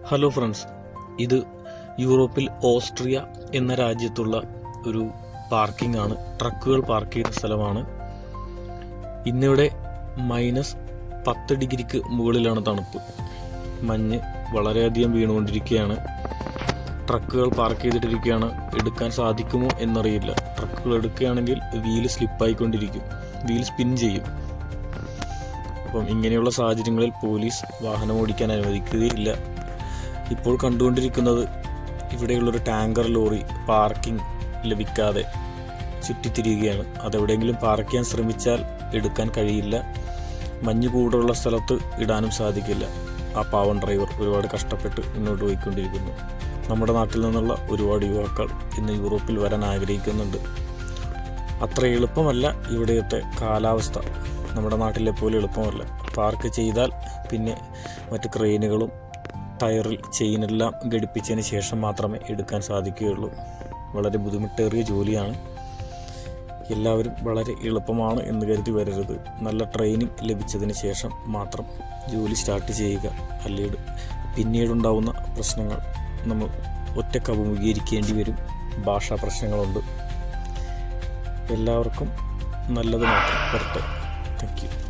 Hello friends, ഇത് യൂറോപ്പിൽ Austria എന്ന രാജ്യത്തുള്ള ഒരു പാർക്കിംഗ് ആണ്. ട്രക്കുകൾ പാർക്ക് ചെയ്യുന്ന സ്ഥലമാണ്. ഇന്നിവിടെ -10 ഡിഗ്രിക്ക് മുകളിലാണ് തണുപ്പ്. മഞ്ഞ് വളരെയധികം വീണുകൊണ്ടിരിക്കുകയാണ്. ട്രക്കുകൾ പാർക്ക് ചെയ്തിട്ടിരിക്കുകയാണ്. എടുക്കാൻ സാധിക്കുമോ എന്നറിയില്ല. ട്രക്കുകൾ എടുക്കുകയാണെങ്കിൽ വീല് സ്ലിപ്പായിക്കൊണ്ടിരിക്കും, വീൽ സ്പിൻ ചെയ്യും. അപ്പം ഇങ്ങനെയുള്ള സാഹചര്യങ്ങളിൽ പോലീസ് വാഹനം ഓടിക്കാൻ അനുവദിക്കുകയില്ല. ഇപ്പോൾ കണ്ടുകൊണ്ടിരിക്കുന്നത് ഇവിടെയുള്ളൊരു ടാങ്കർ ലോറി പാർക്കിംഗ് ലഭിക്കാതെ ചുറ്റിത്തിരിയുകയാണ്. അതെവിടെയെങ്കിലും പാർക്ക് ചെയ്യാൻ ശ്രമിച്ചാൽ എടുക്കാൻ കഴിയില്ല. മഞ്ഞ് കൂടുതലുള്ള സ്ഥലത്ത് ഇടാനും സാധിക്കില്ല. ആ പാവം ഡ്രൈവർ ഒരുപാട് കഷ്ടപ്പെട്ട് മുന്നോട്ട് പോയിക്കൊണ്ടിരിക്കുന്നു. നമ്മുടെ നാട്ടിൽ നിന്നുള്ള ഒരുപാട് യുവാക്കൾ ഇന്ന് യൂറോപ്പിൽ വരാൻ ആഗ്രഹിക്കുന്നുണ്ട്. അത്ര എളുപ്പമല്ല ഇവിടുത്തെ കാലാവസ്ഥ. നമ്മുടെ നാട്ടിലെ പോലെ എളുപ്പമല്ല. പാർക്ക് ചെയ്താൽ പിന്നെ മറ്റ് ക്രെയിനുകളും ടയറിൽ ചെയിനെല്ലാം ഘടിപ്പിച്ചതിന് ശേഷം മാത്രമേ എടുക്കാൻ സാധിക്കുകയുള്ളൂ. വളരെ ബുദ്ധിമുട്ടേറിയ ജോലിയാണ്. എല്ലാവരും വളരെ എളുപ്പമാണ് എന്ന് കരുതി വരരുത്. നല്ല ട്രെയിനിങ് ലഭിച്ചതിന് ശേഷം മാത്രം ജോലി സ്റ്റാർട്ട് ചെയ്യുക. അല്ലെങ്കിൽ പിന്നീടുണ്ടാവുന്ന പ്രശ്നങ്ങൾ നമ്മൾ ഒറ്റയ്ക്ക് അഭിമുഖീകരിക്കേണ്ടി വരും. ഭാഷാ പ്രശ്നങ്ങളുണ്ട്. എല്ലാവർക്കും നല്ലത് മാത്രം വരട്ടെ. Thank you.